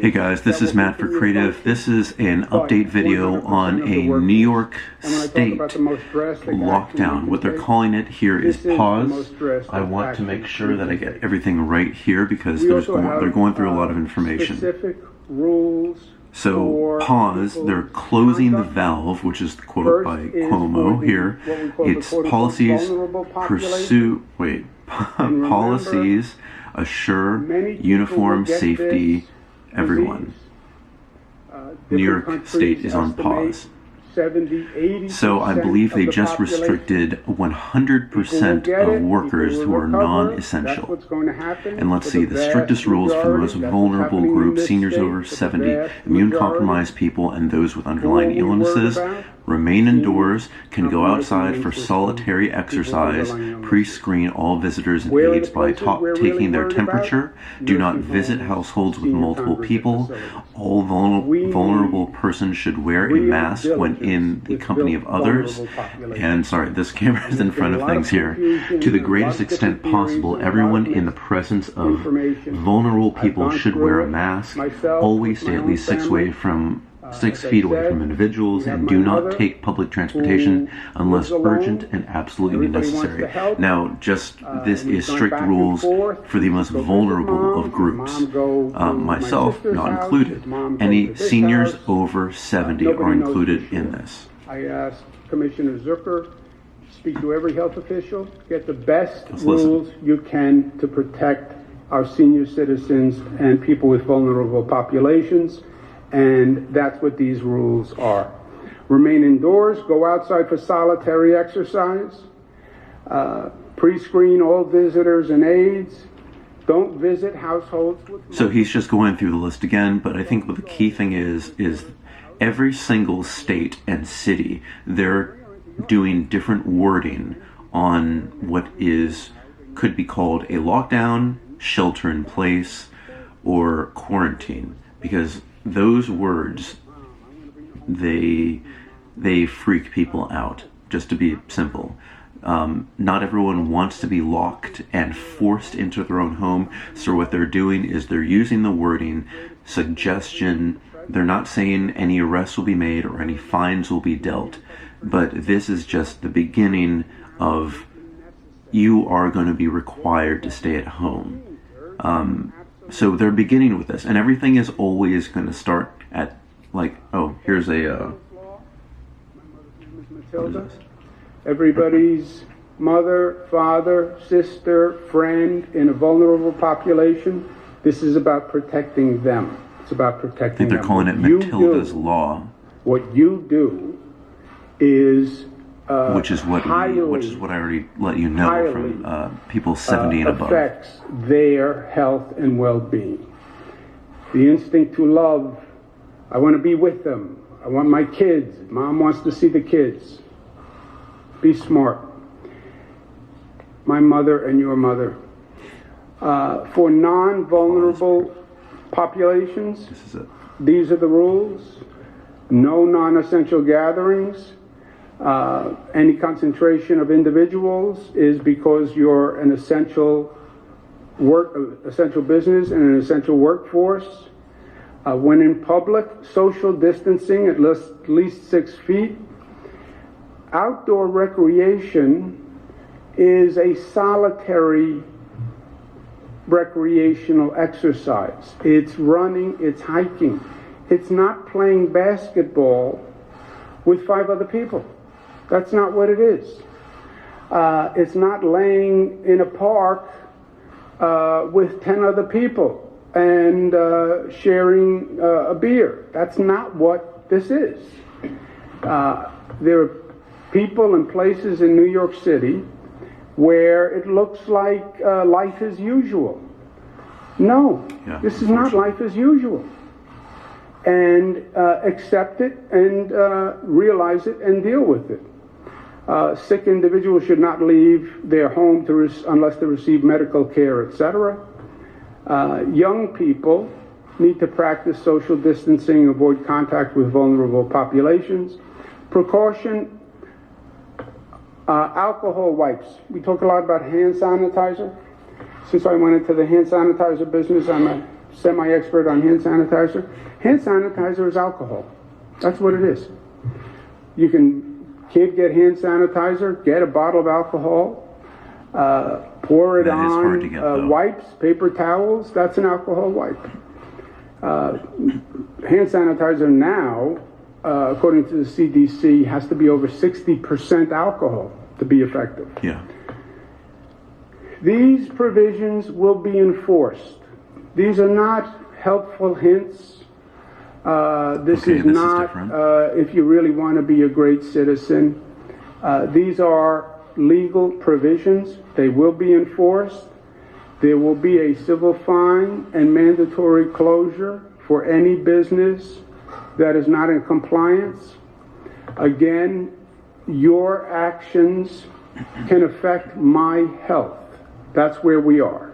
Hey guys, this is Matt for Creative. This is an update video on a New York State lockdown. What they're calling it here is pause. I want to make sure that I get everything right here because they're going through a lot of information. So pause, they're closing the valve, which is the quote by Cuomo here. It's policies policies assure uniform safety everyone. New York State is on pause. So I believe they just restricted 100% of workers who are non-essential. And let's see, the strictest rules for the most vulnerable groups, seniors over 70, immune-compromised people, and those with underlying illnesses, remain indoors, can go outside for solitary exercise, pre-screen all visitors and aides by taking their temperature, do not visit households with multiple people, all vulnerable persons should wear a mask when in the company of others, and sorry, this camera is in front of things here, to the greatest extent possible, everyone in the presence of vulnerable people should wear a mask, always stay at least 6 feet away from individuals, and do not take public transportation unless urgent and absolutely necessary. Now, this is strict rules for the most vulnerable of groups. Myself, not included. Any seniors over 70 are included in this. I asked Commissioner Zucker, speak to every health official, get the best rules you can to protect our senior citizens and people with vulnerable populations. And that's what these rules are. Remain indoors, go outside for solitary exercise, pre-screen all visitors and aides, don't visit households with... So he's just going through the list again, but I think what the key thing is every single state and city, they're doing different wording on what could be called a lockdown, shelter in place, or quarantine, because those words, they freak people out, just to be simple. Not everyone wants to be locked and forced into their own home, so what they're doing is they're using the wording, suggestion. They're not saying any arrests will be made or any fines will be dealt, but this is just the beginning of you are going to be required to stay at home. So they're beginning with this, and everything is always going to start at, like, oh, here's a, what is this? Everybody's mother, father, sister, friend in a vulnerable population. This is about protecting them. It's about protecting them. I think they're calling it Matilda's Law. What you do is... which is what I already let you know from people 70 and above. Affects their health and well-being. The instinct to love. I want to be with them. I want my kids. Mom wants to see the kids. Be smart. My mother and your mother. For non-vulnerable populations, these are the rules. No non-essential gatherings. Any concentration of individuals is because you're an essential business and an essential workforce. When in public, social distancing at least 6 feet. Outdoor recreation is a solitary recreational exercise. It's running, it's hiking. It's not playing basketball with 5 other people. That's not what it is. It's not laying in a park with 10 other people and sharing a beer. That's not what this is. There are people and places in New York City where it looks like life as usual. No, this is not life as usual. And accept it and realize it and deal with it. Sick individuals should not leave their home unless they receive medical care, etc. Young people need to practice social distancing, avoid contact with vulnerable populations. Precaution, alcohol wipes. We talk a lot about hand sanitizer. Since I went into the hand sanitizer business, I'm a semi-expert on hand sanitizer. Hand sanitizer is alcohol. That's what it is. You can't get hand sanitizer, get a bottle of alcohol, pour it on wipes, paper towels. That's an alcohol wipe. Hand sanitizer now, according to the CDC, has to be over 60% alcohol to be effective. Yeah. These provisions will be enforced. These are not helpful hints. This is not if you really want to be a great citizen. These are legal provisions. They will be enforced. There will be a civil fine and mandatory closure for any business that is not in compliance. Again, your actions can affect my health. That's where we are.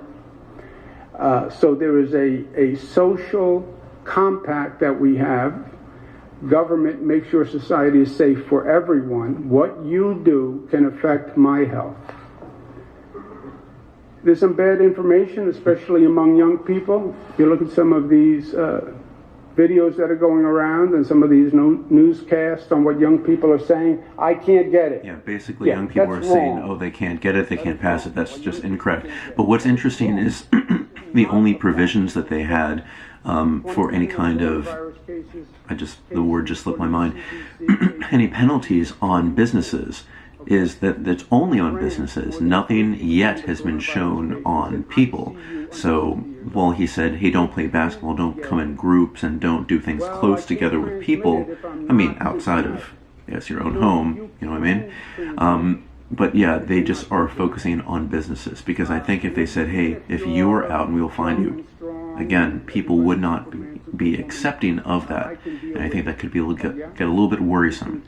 So there is a social compact that we have. Government makes sure society is safe for everyone. What you do can affect my health. There's some bad information, especially among young people. If you look at some of these videos that are going around and some of these newscasts on what young people are saying, I can't get it. Yeah, basically young people are saying, oh, they can't get it, they can't pass it. That's just incorrect. But what's interesting is the only provisions that they had for any kind of, the word just slipped my mind, any penalties on businesses is that it's only on businesses. Nothing yet has been shown on people. So while he said, hey, don't play basketball, don't come in groups, and don't do things close together with people, I mean, outside of, yes, your own home, you know what I mean? But yeah, they just are focusing on businesses, because I think if they said, hey, if you're out and we'll find you, again, people would not be accepting of that, and I think that could be get a little bit worrisome.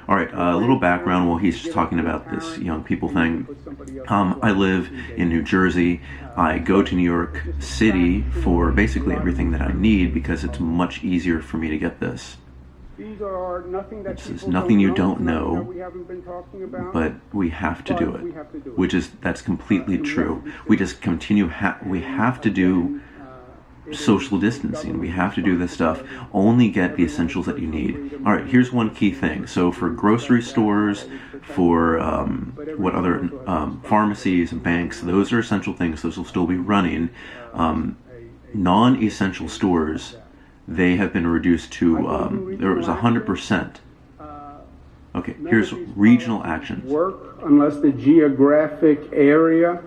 All right, a little background while he's just talking about this young people thing. I live in New Jersey. I go to New York City for basically everything that I need because it's much easier for me to get this. This is nothing you don't know, but we have to do it, that's completely true. We just continue, we have to do social distancing. We have to do this stuff. Only get the essentials that you need. All right, here's one key thing. So for grocery stores, for pharmacies and banks, those are essential things. Those will still be running. Non-essential stores, they have been reduced to, there was 100%. Okay, here's regional actions. Work unless the geographic area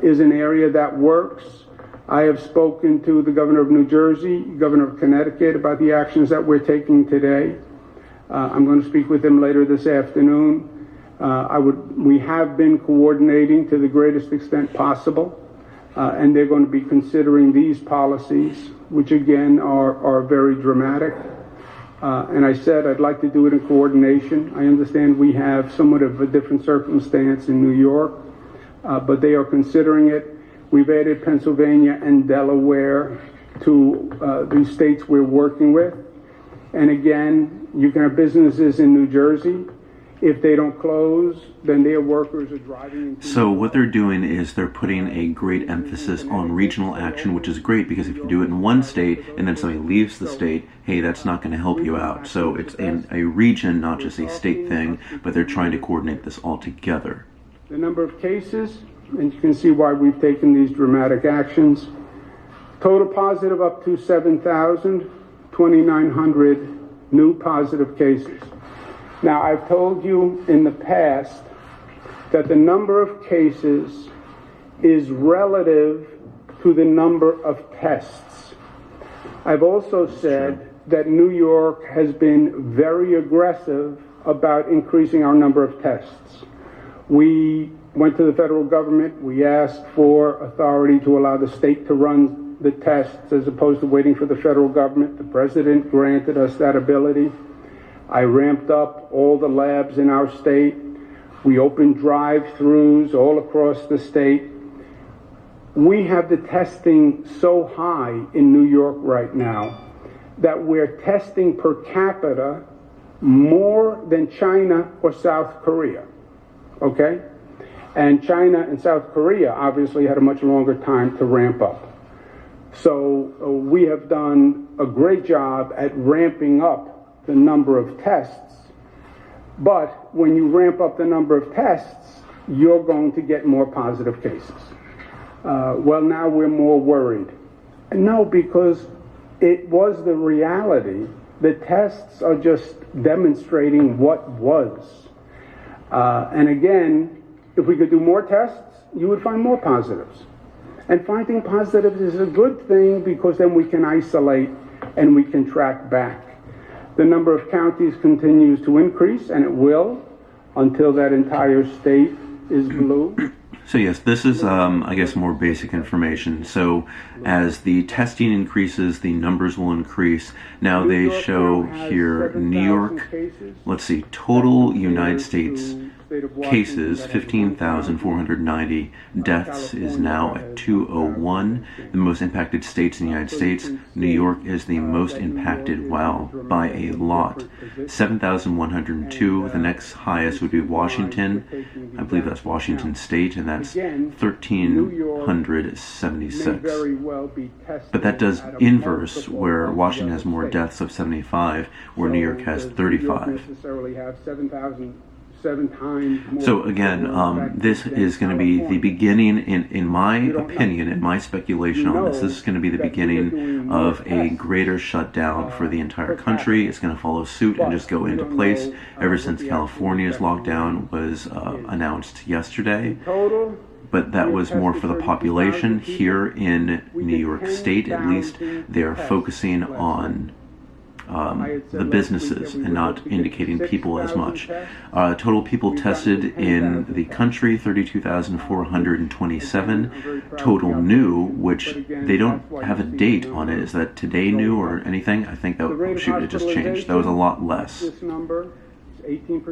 is an area that works. I have spoken to the governor of New Jersey, governor of Connecticut about the actions that we're taking today. I'm going to speak with them later this afternoon. We have been coordinating to the greatest extent possible, and they're going to be considering these policies, which again are very dramatic. And I said I'd like to do it in coordination. I understand we have somewhat of a different circumstance in New York, but they are considering it. We've added Pennsylvania and Delaware to the states we're working with. And again, you can have businesses in New Jersey. If they don't close, then their workers are driving. So what they're doing is they're putting a great emphasis on regional action, which is great because if you do it in one state and then somebody leaves the state, hey, that's not going to help you out. So it's in a region, not just a state thing, but they're trying to coordinate this all together. The number of cases, and you can see why we've taken these dramatic actions. Total positive up to 7,200 new positive cases. Now, I've told you in the past that the number of cases is relative to the number of tests. I've also said that New York has been very aggressive about increasing our number of tests. We went to the federal government. We asked for authority to allow the state to run the tests as opposed to waiting for the federal government. The president granted us that ability. I ramped up all the labs in our state. We opened drive-throughs all across the state. We have the testing so high in New York right now that we're testing per capita more than China or South Korea, okay? And China and South Korea obviously had a much longer time to ramp up. So we have done a great job at ramping up the number of tests. But when you ramp up the number of tests, you're going to get more positive cases. Well, now we're more worried. No, because it was the reality. The tests are just demonstrating what was. And again, if we could do more tests, you would find more positives. And finding positives is a good thing because then we can isolate and we can track back. The number of counties continues to increase, and it will until that entire state is blue. So yes, this is, I guess, more basic information. So as the testing increases, the numbers will increase. Now they show here New York, let's see, total United States cases, 15,490. Deaths is now at 201. The most impacted states in the United States, New York is the most impacted, wow, by a lot. 7,102. The next highest would be Washington. I believe that's Washington State, and that's 1,376. But that does inverse, where Washington has more deaths of 75, where New York has 35. So again, this is going to be the beginning, in my opinion, in my speculation on this is going to be the beginning of a greater shutdown for the entire country. It's going to follow suit and just go into place ever since California's lockdown was announced yesterday. But that was more for the population. Here in New York State, at least, they are focusing on the businesses and not indicating people as much. Total people tested in the country, 32,427. Total new, which they don't have a date on it. Is that today new or anything? I think that, oh shoot, it just changed. That was a lot less.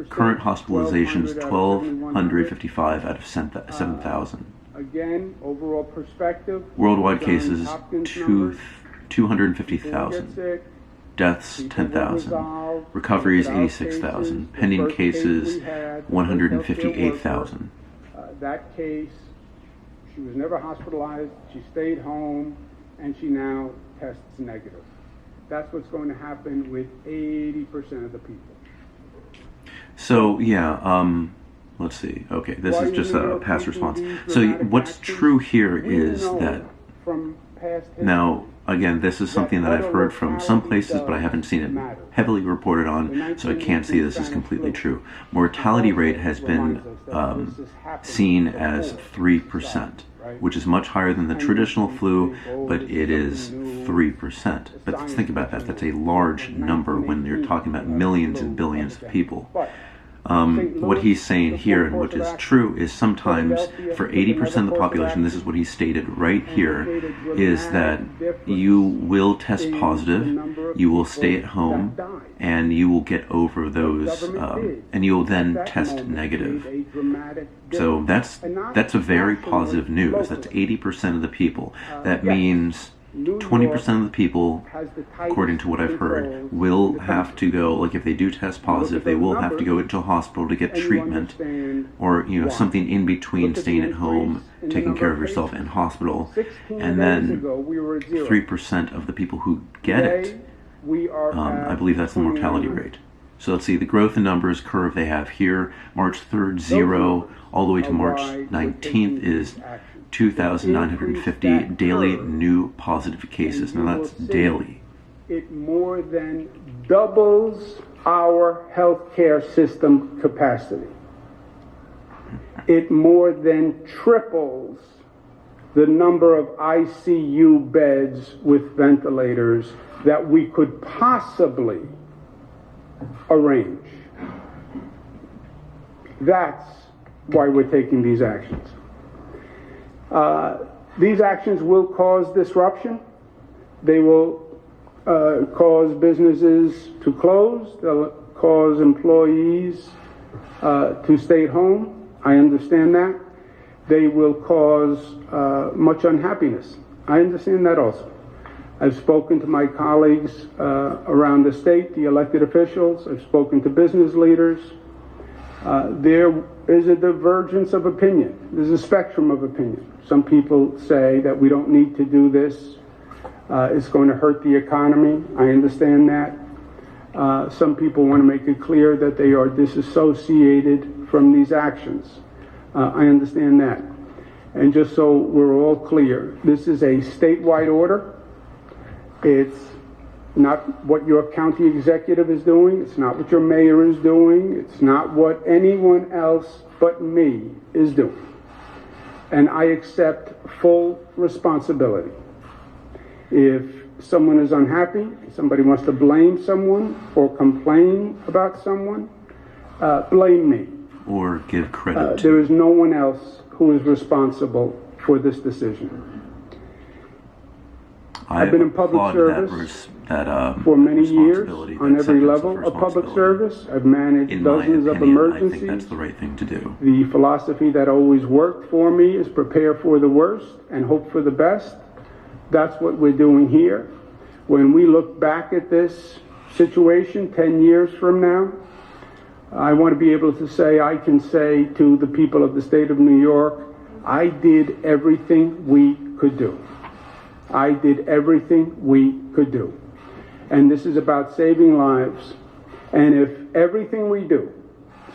Current hospitalizations, 1,255 out of 7,000. Again, overall perspective. Worldwide cases, 250,000. Deaths, 10,000. Recoveries, 86,000. Pending cases, 158,000. That case, she was never hospitalized, she stayed home, and she now tests negative. That's what's going to happen with 80% of the people. So, yeah, let's see. Okay, this is just a past response. So what's true here is that, now, again, this is something that I've heard from some places, but I haven't seen it heavily reported on, so I can't say this is completely true. Mortality rate has been seen as 3%, which is much higher than the traditional flu, but it is 3%. But let's think about that. That's a large number when you're talking about millions and billions of people. What he's saying here, and what is true, is sometimes for 80% of the population, this is what he stated right here, is that you will test positive, you will stay at home, and you will get over those, and you will then test negative. So that's a very positive news. That's 80% of the people. That means 20% of the people, according to what I've heard, will have to go, like if they do test positive, they will have to go into a hospital to get treatment, or something in between staying at home, taking care of yourself, and hospital. And then 3% of the people who get it, I believe that's the mortality rate. So let's see, the growth in numbers curve they have here, March 3rd, 0, all the way to March 19th is 2,950 daily new positive cases. Now that's daily. It more than doubles our healthcare system capacity. It more than triples the number of ICU beds with ventilators that we could possibly arrange. That's why we're taking these actions. These actions will cause disruption. They will cause businesses to close. They'll cause employees to stay at home. I understand that. They will cause much unhappiness. I understand that also. I've spoken to my colleagues around the state, the elected officials. I've spoken to business leaders. There is a divergence of opinion. There's a spectrum of opinion. Some people say that we don't need to do this. It's going to hurt the economy. I understand that. Some people want to make it clear that they are disassociated from these actions. I understand that. And just so we're all clear, this is a statewide order. It's not what your county executive is doing. It's not what your mayor is doing. It's not what anyone else but me is doing. And I accept full responsibility. If someone is unhappy, somebody wants to blame someone or complain about someone, blame me. Or give credit to. There is no one else who is responsible for this decision. I've been in public service for many years on every level of public service. I've managed dozens of emergencies. I think that's the right thing to do. The philosophy that always worked for me is prepare for the worst and hope for the best. That's what we're doing here. When we look back at this situation 10 years from now, I want to be able to say, I can say to the people of the state of New York, I did everything we could do. I did everything we could do. And this is about saving lives. And if everything we do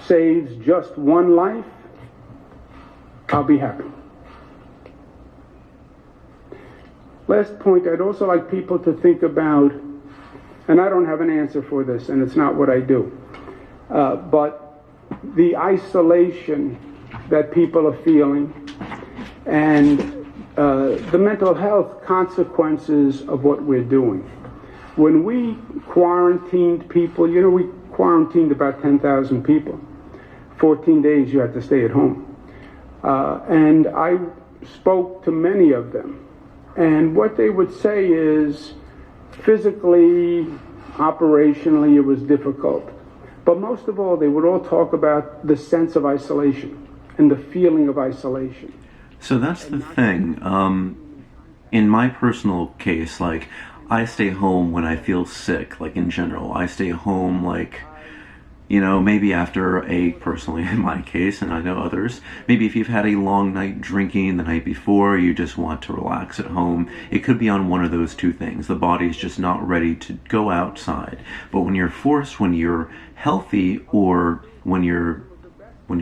saves just one life, I'll be happy. Last point, I'd also like people to think about, and I don't have an answer for this, and it's not what I do, but the isolation that people are feeling and the mental health consequences of what we're doing. When we quarantined people, you know, we quarantined about 10,000 people. 14 days you had to stay at home. And I spoke to many of them. And what they would say is, physically, operationally, it was difficult. But most of all, they would all talk about the sense of isolation and the feeling of isolation. So that's the thing. In my personal case, like, I stay home when I feel sick, like, in general. I stay home, like, you know, maybe after personally in my case, and I know others, maybe if you've had a long night drinking the night before, you just want to relax at home. It could be on one of those two things. The body's just not ready to go outside. But when you're forced, when you're healthy, or when you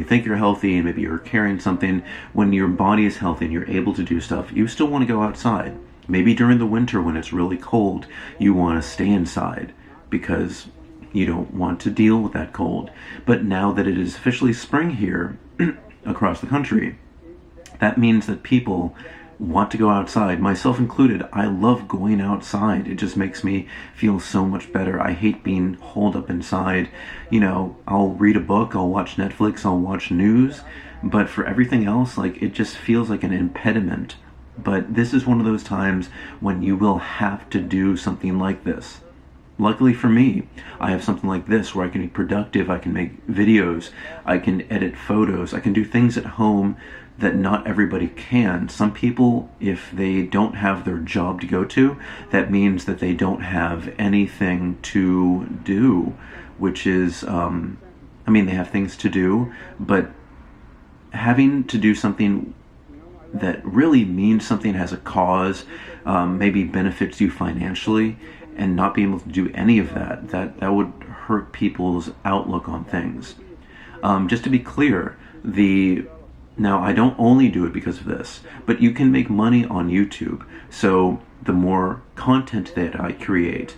think you're healthy and maybe you're carrying something, when your body is healthy and you're able to do stuff, you still want to go outside. Maybe during the winter when it's really cold, you want to stay inside because you don't want to deal with that cold. But now that it is officially spring here across the country, that means that people want to go outside, myself included. I love going outside. It just makes me feel so much better. I hate being holed up inside. You know, I'll read a book, I'll watch Netflix, I'll watch news, but for everything else, like, it just feels like an impediment. But this is one of those times when you will have to do something like this. Luckily for me, I have something like this where I can be productive, I can make videos, I can edit photos, I can do things at home that not everybody can. Some people, if they don't have their job to go to, that means that they don't have anything to do, which is, they have things to do, but having to do something that really means something, has a cause, maybe benefits you financially, and not being able to do any of that would hurt people's outlook on things. Just to be clear, now I don't only do it because of this, but you can make money on YouTube. So the more content that I create,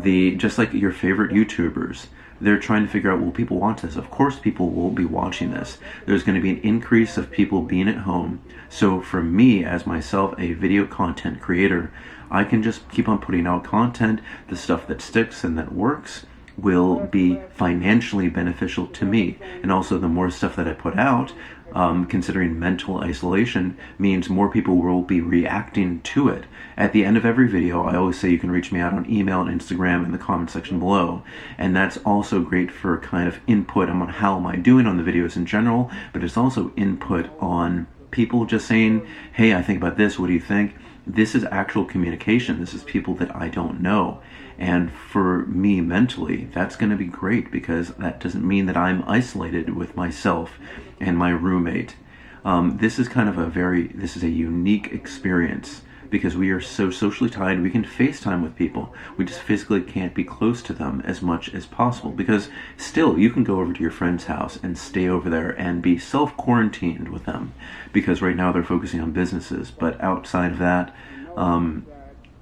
just like your favorite YouTubers, they're trying to figure out, will people watch this? Of course people will be watching this. There's going to be an increase of people being at home. So for me, as myself, a video content creator, I can just keep on putting out content. The stuff that sticks and that works will be financially beneficial to me. And also the more stuff that I put out, considering mental isolation, means more people will be reacting to it. At the end of every video, I always say you can reach me out on email and Instagram in the comment section below. And that's also great for kind of input on how am I doing on the videos in general, but it's also input on people just saying, hey, I think about this, what do you think? This is actual communication. This is people that I don't know. And for me mentally, that's going to be great, because that doesn't mean that I'm isolated with myself and my roommate. This is kind of this is a unique experience because we are so socially tied. We can FaceTime with people. We just physically can't be close to them as much as possible, because still you can go over to your friend's house and stay over there and be self-quarantined with them, because right now they're focusing on businesses. But outside of that,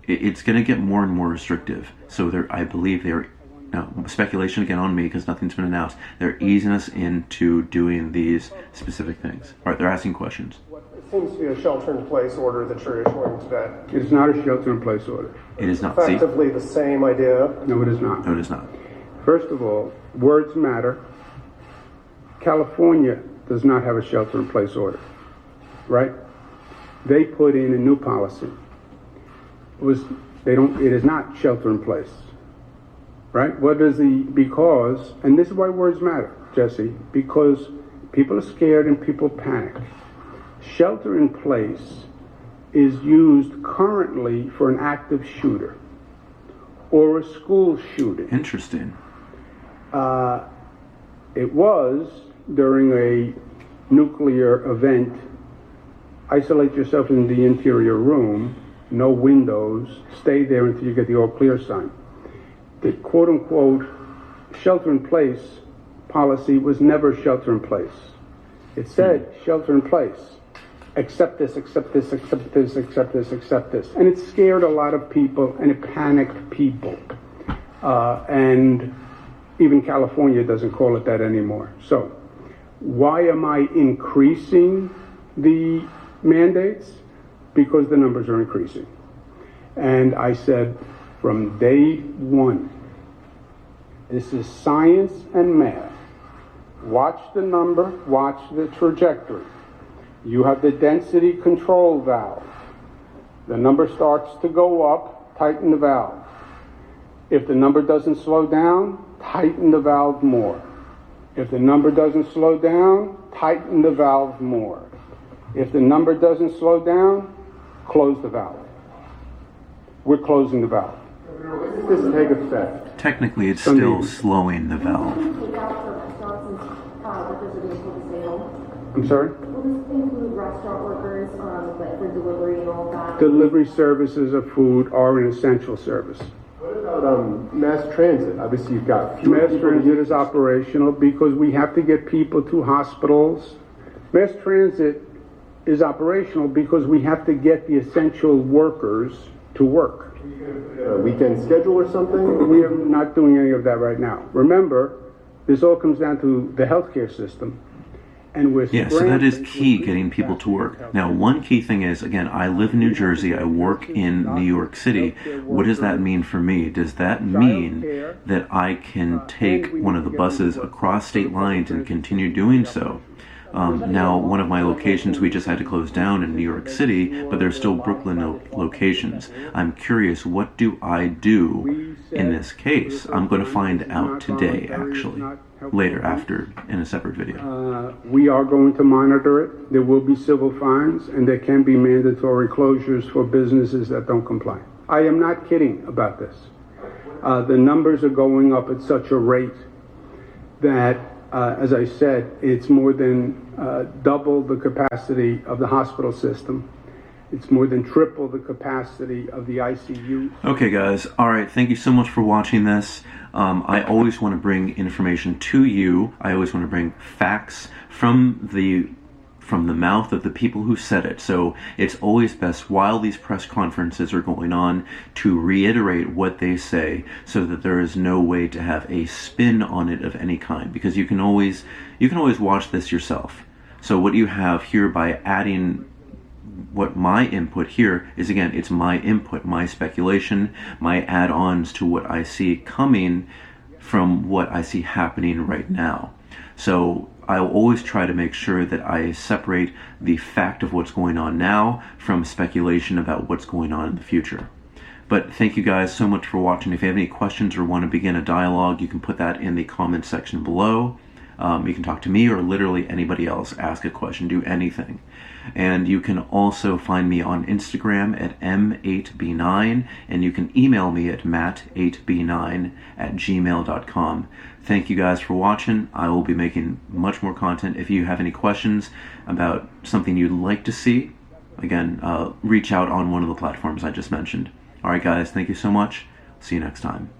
it's going to get more and more restrictive. So I believe they're, now, speculation again on me because nothing's been announced, they're easing us into doing these specific things. All right, they're asking questions. It seems to be a shelter-in-place order that you're issuing today. It's not a shelter-in-place order. It is not. Effectively the same idea. No, it is not. No, it is not. First of all, words matter. California does not have a shelter-in-place order, right? They put in a new policy. It is not shelter-in-place. Right? Because, and this is why words matter, Jesse, because people are scared and people panic. Shelter in place is used currently for an active shooter or a school shooting. Interesting. It was during a nuclear event. Isolate yourself in the interior room, no windows, stay there until you get the all clear sign. The quote-unquote shelter-in-place policy was never shelter-in-place. It said shelter-in-place. Accept this, accept this, accept this, accept this, accept this. And it scared a lot of people, and it panicked people. And even California doesn't call it that anymore. So why am I increasing the mandates? Because the numbers are increasing. And I said, from day one, this is science and math. Watch the number, watch the trajectory. You have the density control valve. The number starts to go up, tighten the valve. If the number doesn't slow down, tighten the valve more. If the number doesn't slow down, tighten the valve more. If the number doesn't slow down, close the valve. We're closing the valve. When does this take effect? Technically, it's still slowing the valve. I'm sorry? Will this include restaurant workers, like for delivery and all that? Delivery services of food are an essential service. What about mass transit? Obviously, you've got fewer Mass people transit is operational because we have to get people to hospitals. Mass transit is operational because we have to get the essential workers to work. A weekend schedule or something? We are not doing any of that right now. Remember, this all comes down to the healthcare system. And we're Yeah, so that is key, getting people to work. Now, one key thing is, again, I live in New Jersey, I work in New York City. What does that mean for me? Does that mean that I can take one of the buses across state lines and continue doing so? Now, one of my locations we just had to close down in New York City, but there's still Brooklyn locations. I'm curious, what do I do in this case? I'm going to find out today, actually, later after in a separate video. We are going to monitor it. There will be civil fines, and there can be mandatory closures for businesses that don't comply. I am not kidding about this. The numbers are going up at such a rate that as I said, it's more than double the capacity of the hospital system. It's more than triple the capacity of the ICU. Okay, guys. All right. Thank you so much for watching this. I always want to bring information to you. I always want to bring facts from the mouth of the people who said it. So it's always best while these press conferences are going on to reiterate what they say so that there is no way to have a spin on it of any kind, because you can always watch this yourself. So what you have here by adding what my input here is, again, it's my input, my speculation, my add-ons to what I see coming from what I see happening right now. So I'll always try to make sure that I separate the fact of what's going on now from speculation about what's going on in the future. But thank you guys so much for watching. If you have any questions or want to begin a dialogue, you can put that in the comment section below. You can talk to me or literally anybody else, ask a question, do anything. And you can also find me on Instagram at m8b9, and you can email me at matt8b9@gmail.com. Thank you guys for watching. I will be making much more content. If you have any questions about something you'd like to see, again, reach out on one of the platforms I just mentioned. All right, guys, thank you so much. See you next time.